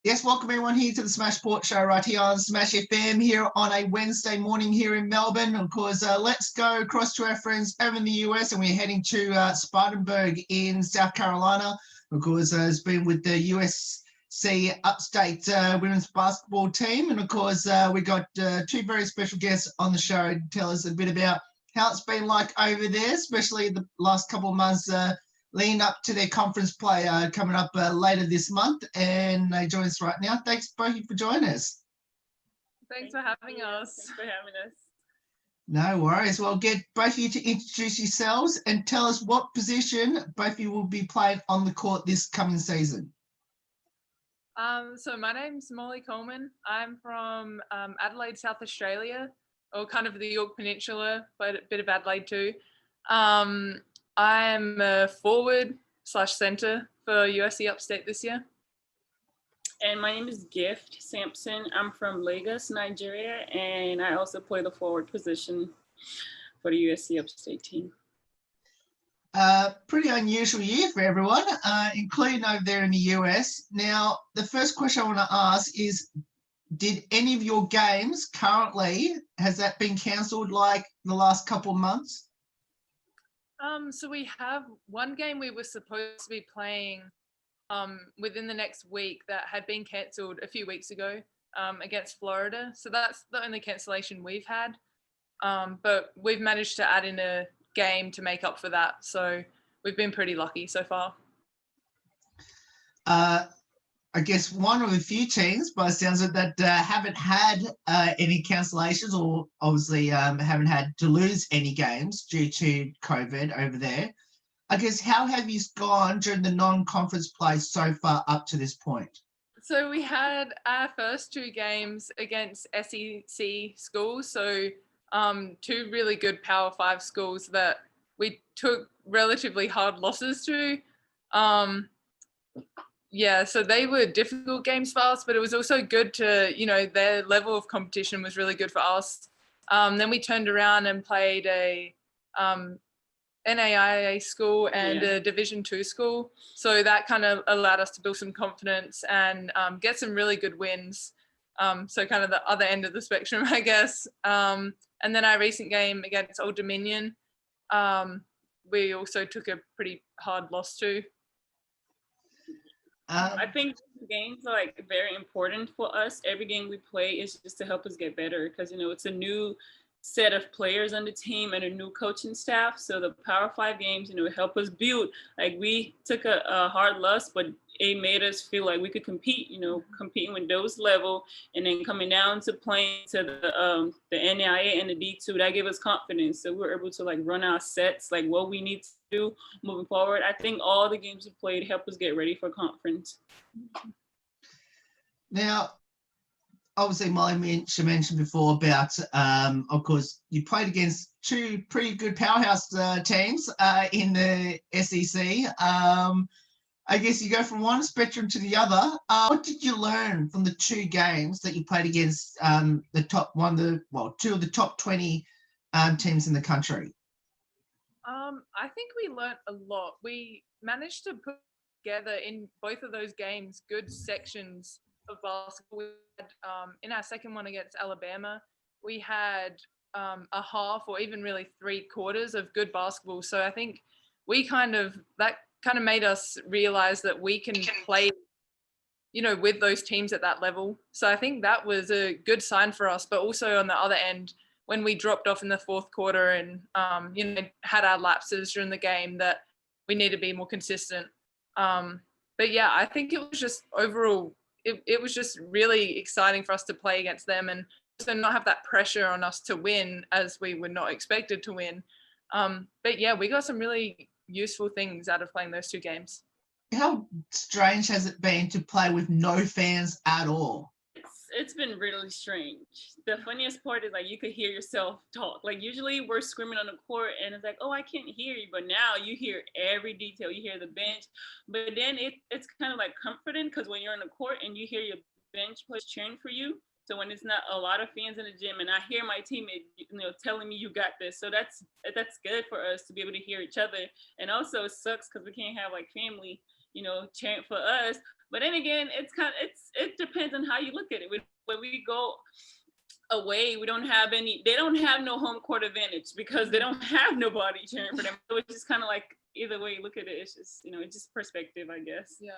Yes, welcome everyone here to the Smash Sport Show right here on Smash FM here on a Wednesday morning here in Melbourne. Of course, let's go across to our friends over in the US, and we're heading to Spartanburg in South Carolina. Of course, it's been with the USC Upstate women's basketball team. And of course, we got two very special guests on the show to tell us a bit about how it's been like over there, especially the last couple of months leading up to their conference play coming up later this month, and they join us right now. Thanks both of you for joining us. Thanks for having us. Thanks for having us. No worries. Well, get both of you to introduce yourselves and tell us what position both of you will be playing on the court this coming season. So my name's Molly Coleman. I'm from Adelaide, South Australia, or kind of the York Peninsula, but a bit of Adelaide too. I'm a forward/center for USC Upstate this year. And my name is Gift Sampson. I'm from Lagos, Nigeria, and I also play the forward position for the USC Upstate team. Pretty unusual year for everyone, including over there in the US. Now, the first question I want to ask is, did any of your games currently, has that been cancelled like the last couple of months? So we have one game we were supposed to be playing within the next week that had been cancelled a few weeks ago against Florida. So that's the only cancellation we've had. But we've managed to add in a game to make up for that. So we've been pretty lucky so far. I guess one of a few teams, by the sounds of it, that haven't had any cancellations, or obviously haven't had to lose any games due to COVID over there. I guess, how have you gone during the non-conference play so far up to this point? So we had our first two games against SEC schools. So two really good Power 5 schools that we took relatively hard losses to. Yeah, so they were difficult games for us, but it was also good to, their level of competition was really good for us. Then we turned around and played a NAIA school and a Division II school. So that kind of allowed us to build some confidence and get some really good wins. So kind of the other end of the spectrum, I guess. And then our recent game against Old Dominion, we also took a pretty hard loss to. I think games are very important for us. Every game we play is just to help us get better because, it's a new set of players on the team and a new coaching staff. So the Power 5 games, help us build. We took a hard loss, but it made us feel like we could compete, competing with those level, and then coming down to playing to the NAIA and the D2, that gave us confidence. So we were able to run our sets, what we need to do moving forward. I think all the games we played helped us get ready for conference. Now, obviously, Molly mentioned before about, of course, you played against two pretty good powerhouse teams in the SEC. I guess you go from one spectrum to the other. What did you learn from the two games that you played against two of the top 20 teams in the country? I think we learned a lot. We managed to put together in both of those games good sections of basketball. We had, in our second one against Alabama, we had a half or even really 3/4 of good basketball. So I think that kind of made us realize that we can play, with those teams at that level. So I think that was a good sign for us. But also on the other end, when we dropped off in the fourth quarter and, had our lapses during the game, that we need to be more consistent. But yeah, I think it was just overall, it was just really exciting for us to play against them and also not have that pressure on us to win as we were not expected to win. But yeah, we got some really useful things out of playing those two games. How strange has it been to play with no fans at all? It's been really strange. The funniest part is you could hear yourself talk. Usually we're screaming on the court and it's oh, I can't hear you. But now you hear every detail. You hear the bench. But then it's kind of comforting because when you're on the court and you hear your bench players cheering for you. So when it's not a lot of fans in the gym and I hear my teammate, telling me you got this. So that's good for us to be able to hear each other. And also it sucks because we can't have family, cheering for us. But then again, it depends on how you look at it. When we go away, they don't have no home court advantage because they don't have nobody cheering for them. So it's just kind of like either way you look at it, it's just, it's just perspective, I guess. Yeah.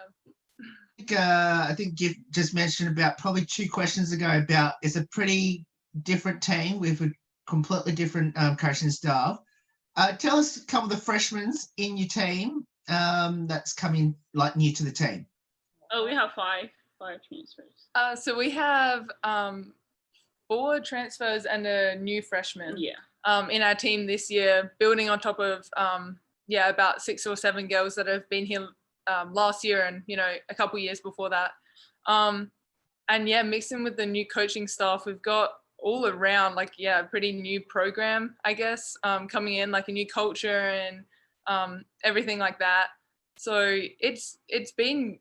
I think you just mentioned about probably 2 questions ago about it's a pretty different team with a completely different coaching staff. Tell us a couple of the freshmen in your team that's coming like new to the team. Oh, we have five transfers. So we have 4 transfers and a new freshman. Yeah. In our team this year, building on top of about 6 or 7 girls that have been here last year and a couple years before that. And mixing with the new coaching staff, we've got all around a pretty new program, I guess, coming in, like a new culture and everything like that. So it's been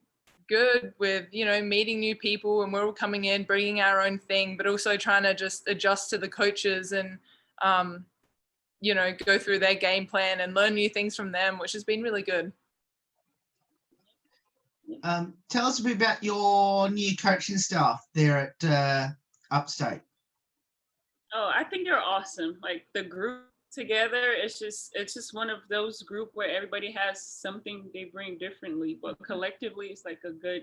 good with meeting new people, and we're all coming in bringing our own thing, but also trying to just adjust to the coaches and go through their game plan and learn new things from them, which has been really good. Tell us a bit about your new coaching staff there at Upstate. Oh, I think they're awesome. Like the group together, it's just one of those group where everybody has something they bring differently, but collectively it's like a good,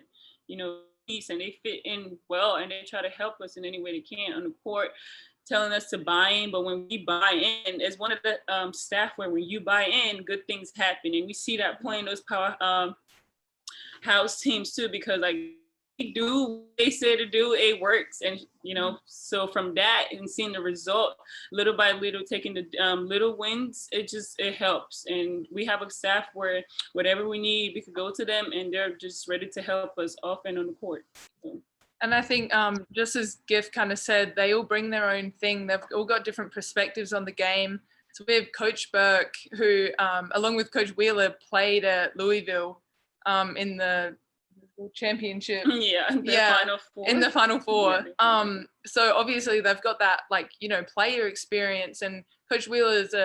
piece, and they fit in well, and they try to help us in any way they can on the court, telling us to buy in. But when we buy in, as one of the staff where when you buy in, good things happen, and we see that playing those power house teams too, because like we do what they say to do, it works. And so from that and seeing the result little by little, taking the little wins, it helps. And we have a staff where whatever we need, we could go to them and they're just ready to help us off and on the court. So. And I think just as Giff kind of said, they all bring their own thing. They've all got different perspectives on the game. So we have Coach Burke, who along with Coach Wheeler played at Louisville in the championship. In the Final Four. So obviously they've got that player experience, and Coach Wheeler is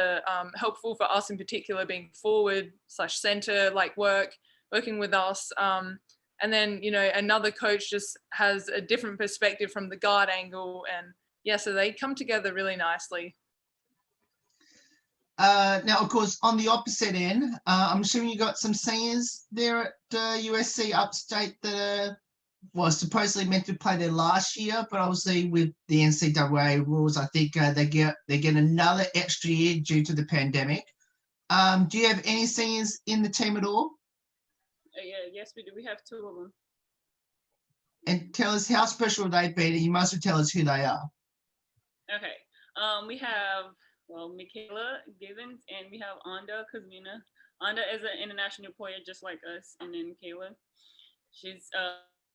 helpful for us in particular, being forward/center working with us. And then another coach just has a different perspective from the guard angle, and so they come together really nicely. Now, of course, on the opposite end, I'm assuming you got some seniors there at USC Upstate that are supposedly meant to play there last year, but obviously with the NCAA rules, I think they get another extra year due to the pandemic. Do you have any seniors in the team at all? Yes, we do. We have 2 of them. And tell us how special they've been, and you must tell us who they are. Okay. We have Michaela Givens, and we have Anda Kazmina. Anda is an international player just like us, and then Kayla, she's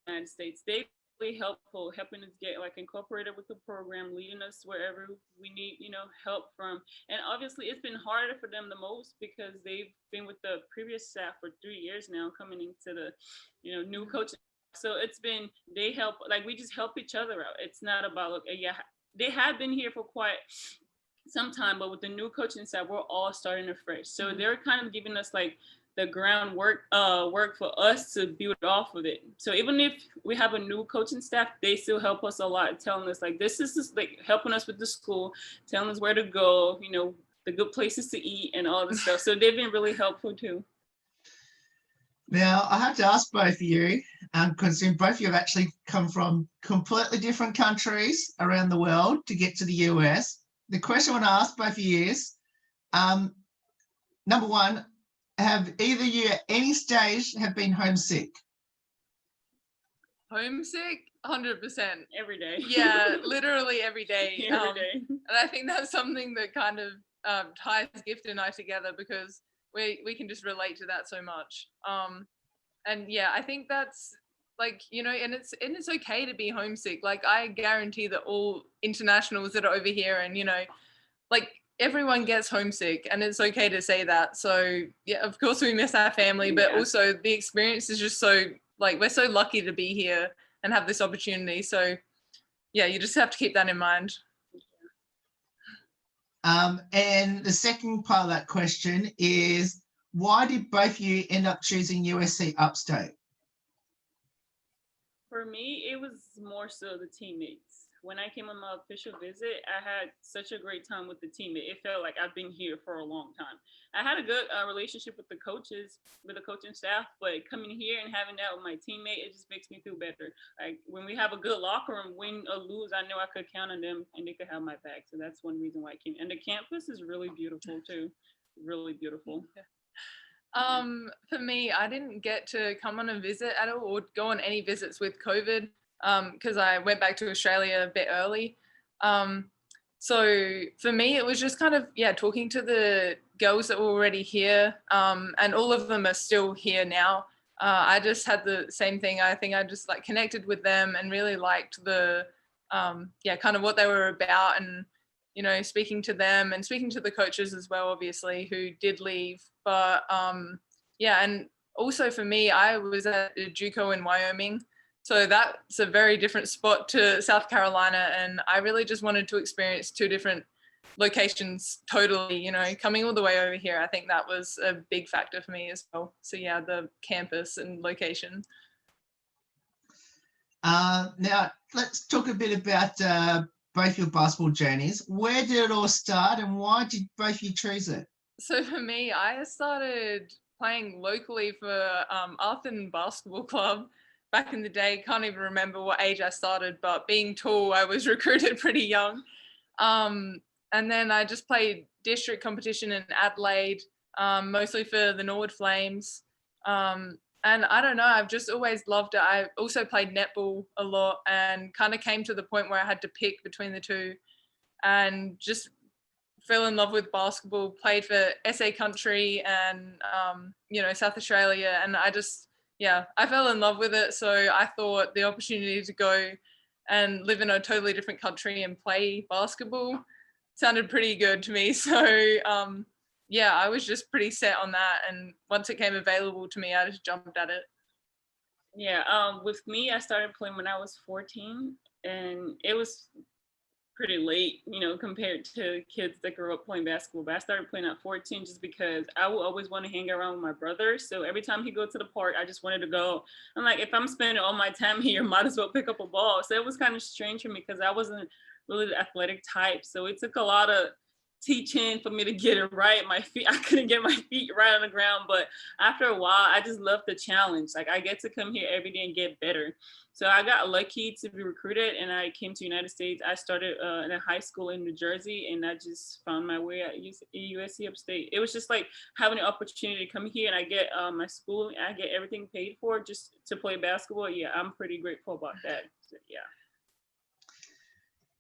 United States. They really helpful, helping us get incorporated with the program, leading us wherever we need, help from. And obviously it's been harder for them the most because they've been with the previous staff for 3 years now, coming into the, new coaching. So they help, we just help each other out. It's not about, they have been here for quite some time, but with the new coaching staff, we're all starting afresh. So they're kind of giving us the groundwork work for us to build off of it. So even if we have a new coaching staff, they still help us a lot, telling us this is just helping us with the school, telling us where to go, the good places to eat and all this stuff. So they've been really helpful too. Now, I have to ask both of you, because both of you have actually come from completely different countries around the world to get to the US. The question I want to ask both of you is, number one, have either of you at any stage have been homesick? Homesick? 100%. Every day. Yeah, literally every day. Every day. And I think that's something that kind of ties Gift and I together, because we can just relate to that so much. And I think that's and it's okay to be homesick. I guarantee that all internationals that are over here and everyone gets homesick, and it's okay to say that. So of course we miss our family, but also the experience is just so we're so lucky to be here and have this opportunity. So you just have to keep that in mind. And the second part of that question is, Why did both of you end up choosing USC Upstate? For me, it was more so the teammates. When I came on my official visit, I had such a great time with the teammate. It felt like I've been here for a long time. I had a good relationship with the coaches, with the coaching staff, but coming here and having that with my teammate, it just makes me feel better. Like when we have a good locker room, win or lose, I know I could count on them and they could have my back. So that's one reason why I came. And the campus is really beautiful too. Really beautiful. For me, I didn't get to come on a visit at all or go on any visits with COVID because I went back to Australia a bit early. So for me, it was just kind of, talking to the girls that were already here, and all of them are still here now. I just had the same thing. I think I just like connected with them and really liked the, kind of what they were about, and speaking to them and speaking to the coaches as well, obviously, who did leave. But and also for me, I was at a JUCO in Wyoming. So that's a very different spot to South Carolina. And I really just wanted to experience two different locations totally, coming all the way over here. I think that was a big factor for me as well. So yeah, the campus and location. Now, let's talk a bit about both your basketball journeys. Where did it all start and why did both of you choose it? So for me, I started playing locally for Arthur Basketball Club back in the day. Can't even remember what age I started, but being tall, I was recruited pretty young. And then I just played district competition in Adelaide, mostly for the Norwood Flames. And I don't know, I've just always loved it. I also played netball a lot and kind of came to the point where I had to pick between the two and just fell in love with basketball, played for SA Country and, South Australia. And I just, I fell in love with it. So I thought the opportunity to go and live in a totally different country and play basketball sounded pretty good to me. So, I was just pretty set on that. And once it came available to me, I just jumped at it. Yeah, with me, I started playing when I was 14, and it was pretty late, compared to kids that grew up playing basketball. But I started playing at 14 just because I would always want to hang around with my brother. So every time he go to the park, I just wanted to go. I'm like, if I'm spending all my time here, might as well pick up a ball. So it was kind of strange for me because I wasn't really the athletic type. So it took a lot of teaching for me to get it right. I couldn't get my feet right on the ground, but after a while, I just love the challenge. Like I get to come here every day and get better. So I got lucky to be recruited and I came to United States. I started in a high school in New Jersey and I just found my way at USC Upstate. It was just like having an opportunity to come here and I get my school, I get everything paid for just to play basketball. Yeah, I'm pretty grateful about that. So, yeah.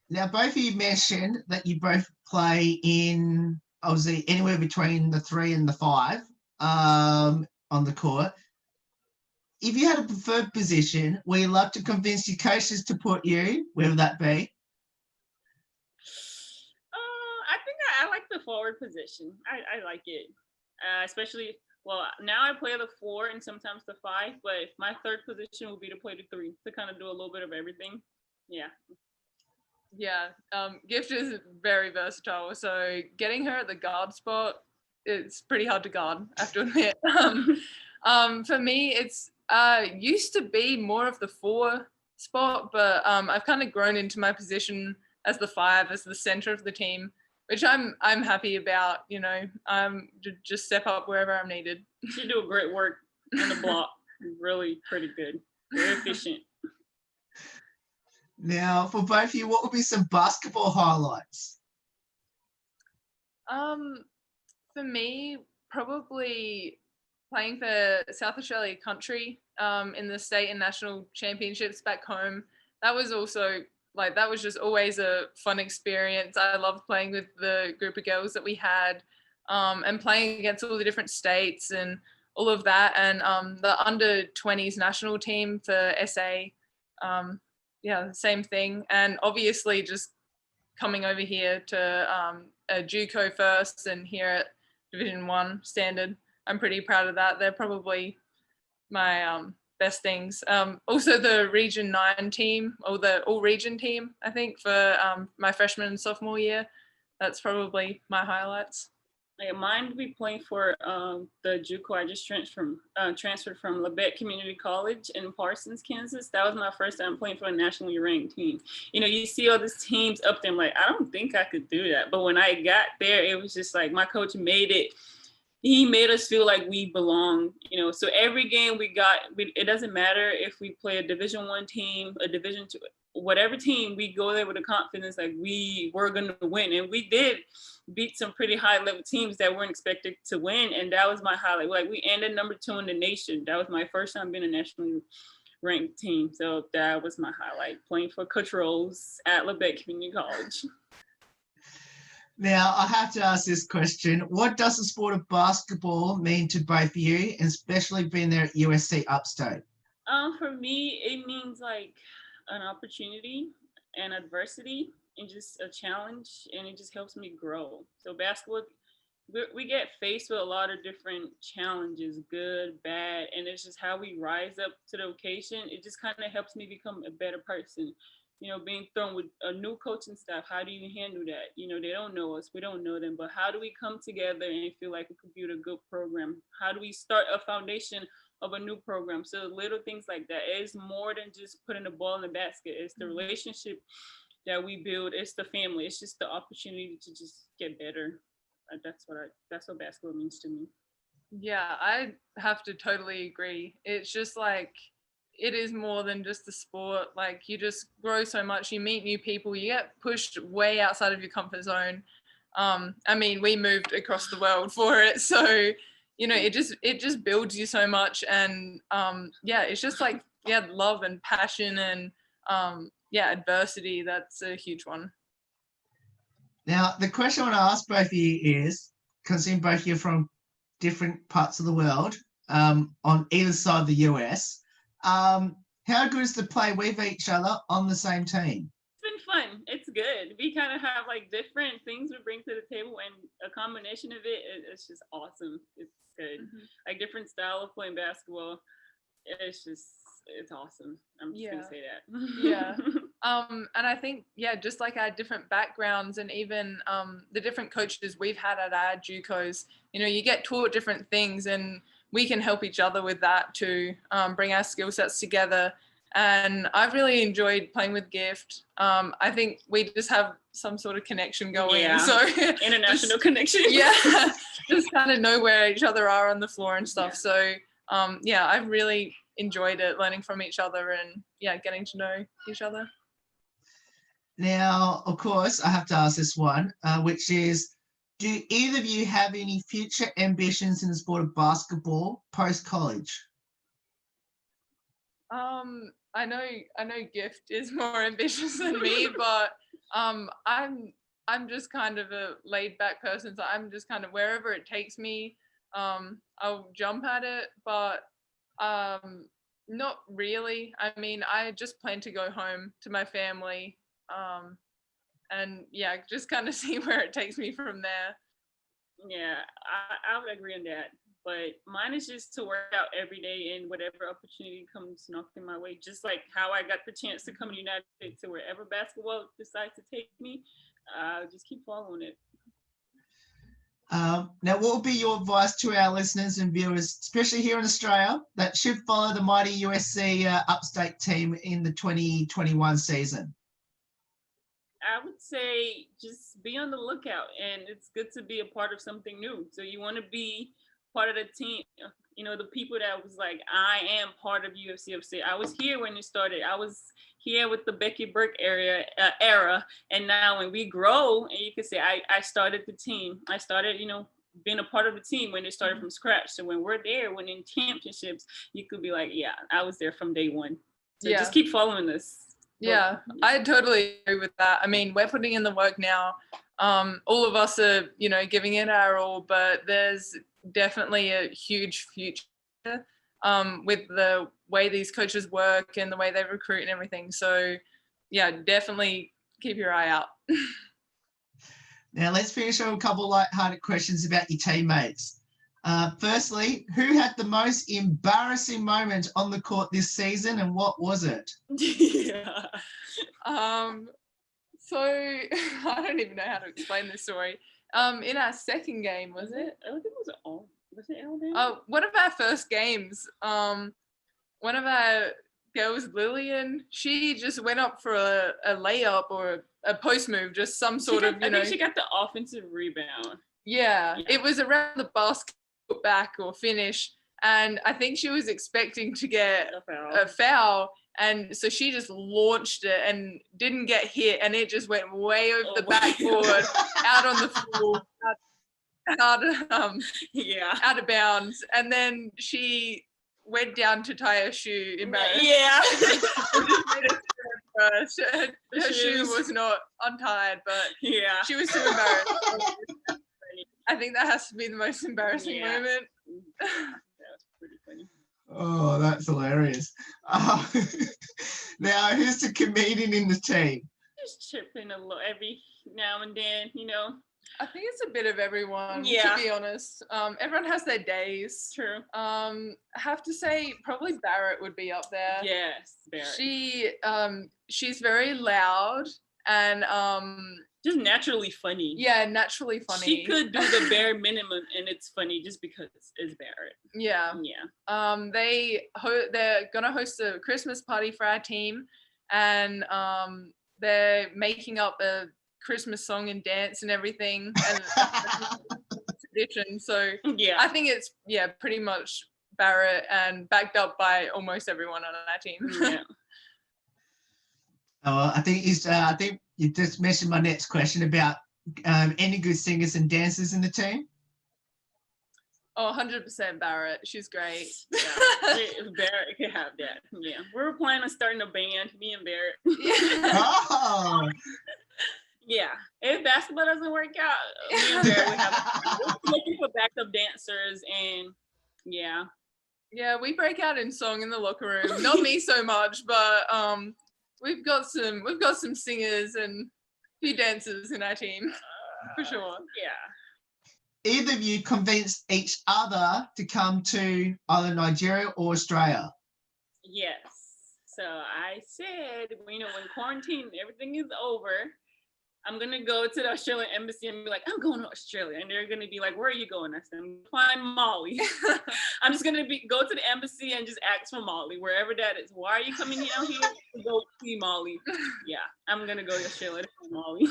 Now, both of you mentioned that you both play in, obviously, anywhere between the 3 and the 5 on the court. If you had a preferred position where you love to convince your coaches to put you, where would that be? I think I like the forward position. I like it, especially, well, now I play the 4 and sometimes the 5, but my third position would be to play the 3, to kind of do a little bit of everything. Yeah. Yeah, Gift is very versatile. So getting her at the guard spot, it's pretty hard to guard, I have to admit. For me, it's used to be more of the 4 spot, but I've kind of grown into my position as the 5, as the center of the team, which I'm happy about. Just step up wherever I'm needed. You do great work on the block. Really pretty good. Very efficient. Now, for both of you, what would be some basketball highlights? For me, probably playing for South Australia Country in the state and national championships back home. That was also that was just always a fun experience. I loved playing with the group of girls that we had and playing against all the different states and all of that. And the under 20s national team for SA, same thing. And obviously just coming over here to a JUCO first and here at Division 1 standard, I'm pretty proud of that. They're probably my best things. Also the Region 9 team, or the all-region team, I think, for my freshman and sophomore year. That's probably my highlights. Like mine would be playing for the JUCO. I just transferred from Labette Community College in Parsons, Kansas. That was my first time playing for a nationally ranked team. You know, you see all these teams up there. I'm like, I don't think I could do that. But when I got there, it was just like my coach he made us feel like we belong. You know, so every game it doesn't matter if we play a Division I team, a Division II, whatever team, we go there with a confidence like we were going to win. And we did beat some pretty high level teams that weren't expected to win. And that was my highlight. Like we ended number 2 in the nation. That was my first time being a nationally ranked team. So that was my highlight, playing for Coach Rose at Labette Community College. Now, I have to ask this question. What does the sport of basketball mean to both of you, and especially being there at USC Upstate? For me, it means like an opportunity and adversity and just a challenge, and it just helps me grow. So basketball, we get faced with a lot of different challenges, good, bad, and it's just how we rise up to the occasion. It just kind of helps me become a better person. You know, being thrown with a new coaching staff, how do you handle that? You know, they don't know us, we don't know them, but how do we come together and feel like we could build a good program? How do we start a foundation of a new program? So little things like that. It's more than just putting the ball in the basket. It's the relationship that we build. It's the family. It's just the opportunity to just get better. That's what basketball means to me. Yeah, I have to totally agree. It's just like, it is more than just the sport. Like you just grow so much, you meet new people, you get pushed way outside of your comfort zone. I mean, we moved across the world for it, so you know, it just builds you so much. And it's just like, love and passion and adversity. That's a huge one. Now, the question I want to ask both of you is, considering both of you are from different parts of the world, on either side of the US, how good is to play with each other on the same team? It's been fun. It's good. We kind of have like different things we bring to the table, and a combination of it's just awesome. It's good. Mm-hmm. Like different style of playing basketball. It's awesome. I'm just gonna say that. Yeah. And I think, just like our different backgrounds and even the different coaches we've had at our JUCOs, you know, you get taught different things, and we can help each other with that to bring our skill sets together. And I've really enjoyed playing with Gift. I think we just have some sort of connection going. Yeah. So international connection. Yeah, just kind of know where each other are on the floor and stuff. Yeah. So I've really enjoyed it, learning from each other and getting to know each other. Now, of course, I have to ask this one, which is, do either of you have any future ambitions in the sport of basketball post-college? I know Gift is more ambitious than me, but I'm just kind of a laid-back person, so I'm just kind of wherever it takes me, I'll jump at it, but not really. I mean, I just plan to go home to my family, and just kind of see where it takes me from there. Yeah, I would agree on that. But mine is just to work out every day, and whatever opportunity comes knocking my way, just like how I got the chance to come to the United States, to wherever basketball decides to take me, just keep following it. Now, what would be your advice to our listeners and viewers, especially here in Australia, that should follow the mighty USC Upstate team in the 2021 season? I would say just be on the lookout, and it's good to be a part of something new. So you want to be part of the team, you know, the people that was like, I am part of USC Upstate. I was here when it started. I was here with the Becky Burke era, and now when we grow, and you can say, I started the team. I started, you know, being a part of the team when it started from scratch. So when we're there, when in championships, you could be like, I was there from day one. So just keep following this. Yeah, I totally agree with that. I mean, we're putting in the work now. All of us are, you know, giving it our all, but there's definitely a huge future with the way these coaches work and the way they recruit and everything. So, definitely keep your eye out. Now, let's finish with a couple of light-hearted questions about your teammates. Firstly, who had the most embarrassing moment on the court this season, and what was it? So I don't even know how to explain this story. In our second game, was it? I think it was it Alabama? Oh, one of our first games. One of our girls, Lillian, she just went up for a layup or a post move, just some sort of, I think she got the offensive rebound. Yeah, it was around the basket back or finish, and I think she was expecting to get a foul, and so she just launched it and didn't get hit, and it just went way over the backboard, out on the floor, out of bounds, and then she went down to tie her shoe. Embarrassed. Yeah. Her shoe was not untied, but yeah, she was too embarrassed. I think that has to be the most embarrassing moment. That's pretty funny. Oh, that's hilarious. Now, who's the comedian in the team? Just chipping a little every now and then, you know. I think it's a bit of everyone, Yeah. to be honest. Everyone has their days. True. I have to say, probably Barrett would be up there. Yes, Barrett. She's very loud and just naturally funny. Yeah, naturally funny. She could do the bare minimum, and it's funny just because it's Barrett. Yeah. Yeah. They're gonna host a Christmas party for our team, and they're making up a Christmas song and dance and everything, and tradition. So yeah, I think it's pretty much Barrett and backed up by almost everyone on our team. Yeah. I think you just mentioned my next question about any good singers and dancers in the team. Oh, 100% Barrett. She's great. Yeah. Barrett could have that. Yeah. We were planning on starting a band, me and Barrett. Yeah. Oh. Yeah. If basketball doesn't work out, me and Barrett we're looking for backup dancers, and yeah. Yeah, we break out in song in the locker room. Not me so much, but we've got some singers and a few dancers in our team for sure. Yeah. Either of you convinced each other to come to either Nigeria or Australia? Yes. So I said, when quarantine, everything is over, I'm going to go to the Australian embassy and be like, I'm going to Australia. And they're going to be like, where are you going? I said, I'm going to find Molly. I'm just going to go to the embassy and just ask for Molly, wherever that is. Why are you coming down here to go see Molly? Yeah, I'm going to go to Australia to find Molly.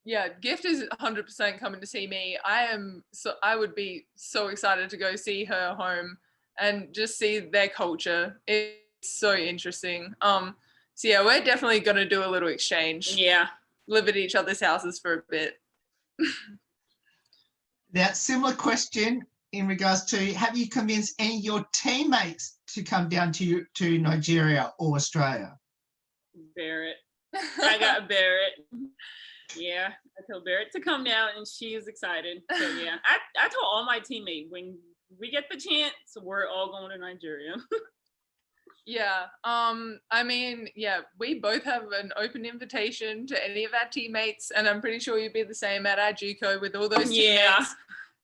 Yeah, Gift is 100% coming to see me. I would be so excited to go see her home and just see their culture. It's so interesting. So yeah, we're definitely going to do a little exchange. Yeah. Live at each other's houses for a bit. Now, similar question in regards to, have you convinced any of your teammates to come down to Nigeria or Australia? Barrett. I got Barrett. Yeah, I told Barrett to come down, and she is excited. So yeah, I told all my teammates, when we get the chance, we're all going to Nigeria. Yeah. I mean, yeah, we both have an open invitation to any of our teammates, and I'm pretty sure you'd be the same at our JUCO with all those teammates. Yeah.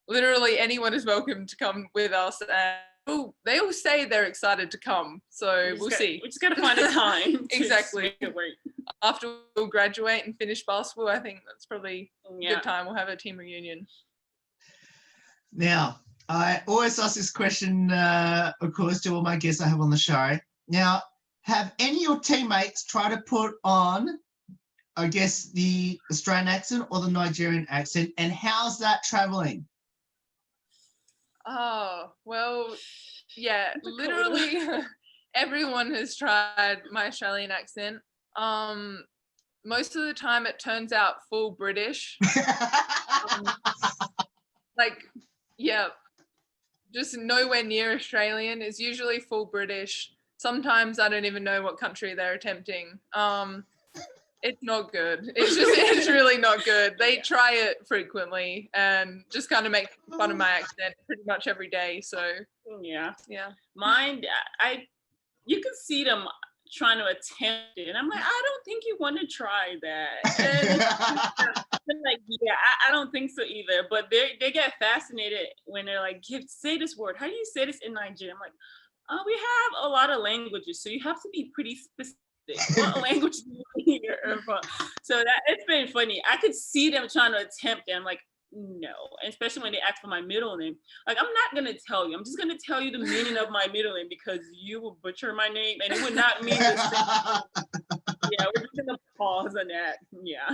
Literally anyone is welcome to come with us, and they all say they're excited to come. So we'll see. We just got to find a time. Exactly. Make it work. After we'll graduate and finish basketball, I think that's probably a good time. We'll have a team reunion. Now, I always ask this question, of course, to all my guests I have on the show. Now, have any of your teammates tried to put on, I guess, the Australian accent or the Nigerian accent, and how's that traveling? Oh, well, yeah, literally everyone has tried my Australian accent. Most of the time it turns out full British. Just nowhere near Australian. It's usually full British. Sometimes I don't even know what country they're attempting. It's not good. It's really not good. They try it frequently and just kind of make fun of my accent pretty much every day. So yeah. Mine, you can see them trying to attempt it, and I'm like, I don't think you want to try that. And like, yeah, I don't think so either. But they get fascinated when they're like, say this word. How do you say this in Nigeria? I'm like, we have a lot of languages, so you have to be pretty specific What language do you hear from? So that it's been funny. I could see them trying to attempt it. I'm like, no. And especially when they ask for my middle name. Like, I'm not gonna tell you. I'm just gonna tell you the meaning of my middle name because you will butcher my name and it would not mean the same. Yeah, we're just gonna pause on that. Yeah.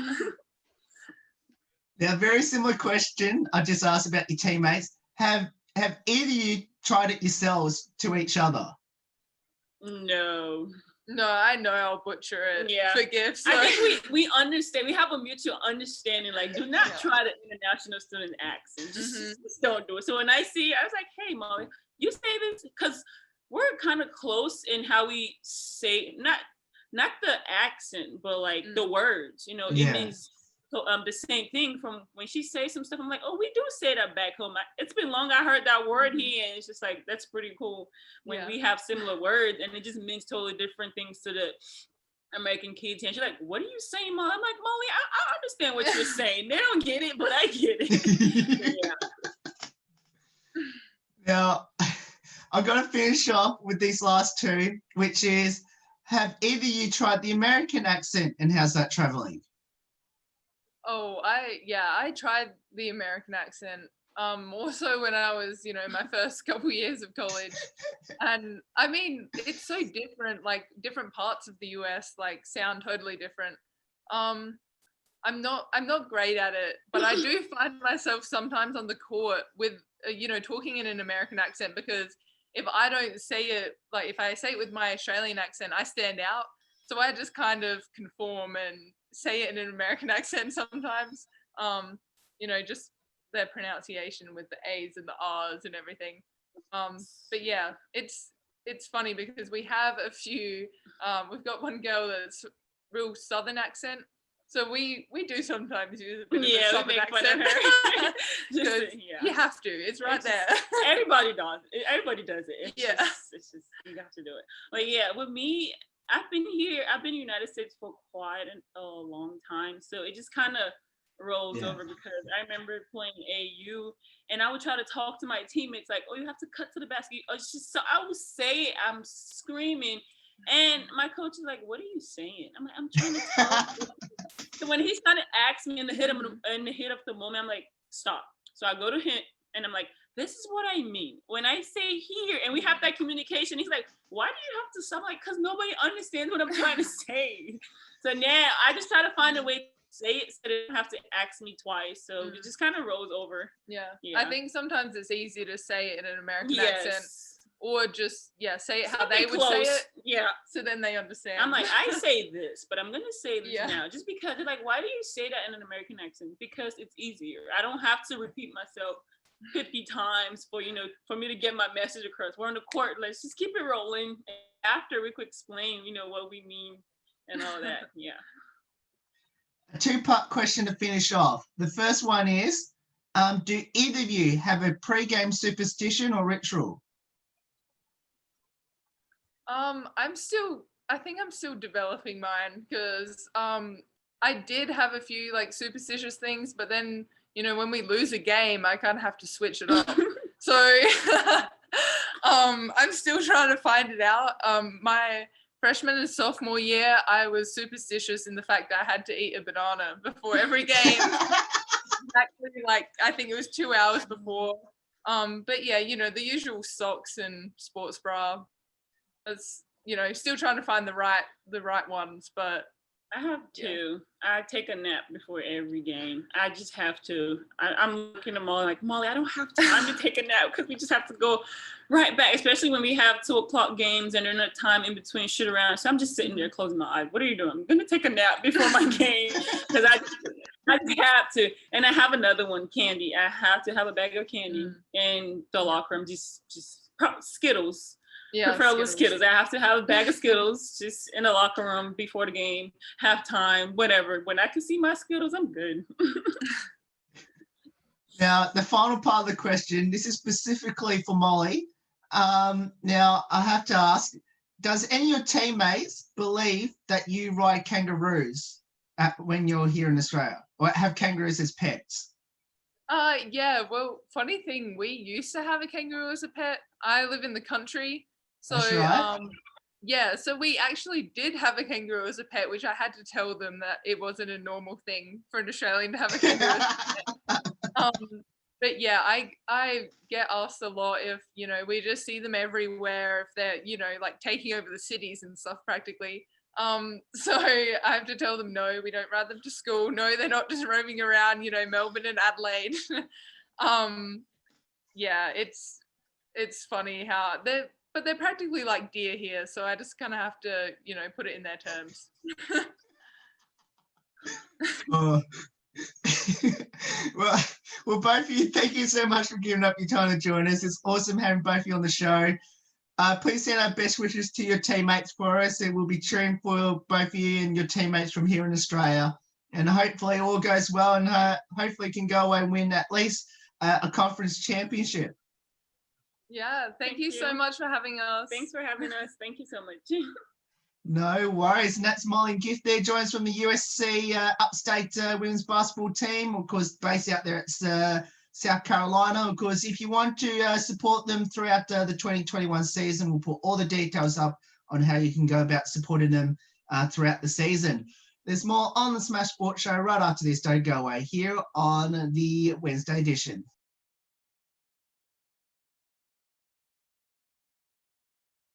Now, very similar question. I just asked about your teammates. Have either of you tried it yourselves to each other? No. No, I know I'll butcher it for gifts. So. I think we understand. We have a mutual understanding. Like, do not try the international student accent. Just don't do it. So when I see, I was like, hey, Molly, you say this because we're kind of close in how we say not the accent, but like the words. You know, it means the same thing. From when she says some stuff, I'm like, oh, we do say that back home. It's been long I heard that word here, and it's just like that's pretty cool when we have similar words, and it just means totally different things to the American kids. And she's like, what are you saying, Molly? I'm like, Molly, I understand what you're saying. They don't get it, but I get it. Now, I've got to finish off with these last two, which is, have either of you tried the American accent, and how's that traveling? Oh, I tried the American accent more so when I was, in my first couple years of college. And I mean, it's so different, like different parts of the US like sound totally different. I'm not great at it, but I do find myself sometimes on the court with talking in an American accent, because if I don't say it, like if I say it with my Australian accent, I stand out. So I just kind of conform and say it in an American accent sometimes, just their pronunciation with the A's and the R's and everything. But yeah, it's funny because we have a few, we've got one girl that's real Southern accent. So we do sometimes use a bit of a Southern accent. You have to, it's right there. Everybody does it. It's just, you have to do it. But yeah, with me, I've been in the United States for quite a long time. So it just kind of rolls over, because I remember playing AU and I would try to talk to my teammates like, oh, you have to cut to the basket. It's just, so I would say it, I'm screaming. And my coach is like, what are you saying? I'm like, I'm trying to talk. So when he started asking me in the hit of the moment, I'm like, stop. So I go to him and I'm like, this is what I mean. When I say here, and we have that communication, he's like, why do you have to stop? Like, because nobody understands what I'm trying to say. So now I just try to find a way to say it so they don't have to ask me twice. So it just kind of rolls over. Yeah. I think sometimes it's easier to say it in an American accent, or just say it how they would say it. Yeah. So then they understand. I'm like, I say this, but I'm gonna say this now, just because they're like, why do you say that in an American accent? Because it's easier. I don't have to repeat myself 50 times for me to get my message across. We're on the court, let's just keep it rolling. And after we could explain, what we mean and all that. Yeah. A two-part question to finish off. The first one is, do either of you have a pre-game superstition or ritual? I think I'm still developing mine, because I did have a few like superstitious things, but then when we lose a game, I kind of have to switch it up. So I'm still trying to find it out. My freshman and sophomore year, I was superstitious in the fact that I had to eat a banana before every game. Exactly, like I think it was 2 hours before. But yeah, the usual socks and sports bra. It's still trying to find the right ones, but I have to. I take a nap before every game. I just have to. I'm looking at Molly like, Molly, I don't have time to take a nap because we just have to go right back, especially when we have 2:00 games and there's no time in between shit around. So I'm just sitting there closing my eyes. What are you doing? I'm going to take a nap before my game because I just have to. And I have another one, candy. I have to have a bag of candy in the locker room, just Skittles. Yeah, preferably Skittles. I have to have a bag of Skittles just in the locker room before the game, halftime, whatever. When I can see my Skittles, I'm good. Now, the final part of the question, this is specifically for Molly. Now, I have to ask, does any of your teammates believe that you ride kangaroos when you're here in Australia, or have kangaroos as pets? Yeah, well, funny thing, we used to have a kangaroo as a pet. I live in the country. So, That's right. Yeah, so we actually did have a kangaroo as a pet, which I had to tell them that it wasn't a normal thing for an Australian to have a kangaroo as a pet. But yeah, I get asked a lot if, you know, we just see them everywhere, if they're, you know, like taking over the cities and stuff practically. So I have to tell them, no, we don't ride them to school. No, they're not just roaming around, you know, Melbourne and Adelaide. um, yeah, it's funny how but they're practically like deer here, so I just kind of have to, you know, put it in their terms. Oh. well, both of you, thank you so much for giving up your time to join us. It's awesome having both of you on the show. Please send our best wishes to your teammates for us, and we'll be cheering for both of you and your teammates from here in Australia. And hopefully all goes well, and hopefully can go away and win at least a conference championship. Yeah, thank you so much for having us. Thanks for having us. Thank you so much. No worries. And that's Molly Gift there, joins from the USC Upstate women's basketball team, of course, based out there at South Carolina. Of course, if you want to support them throughout the 2021 season, we'll put all the details up on how you can go about supporting them throughout the season. There's more on the Smash Sports Show right after this. Don't go away here on the Wednesday edition.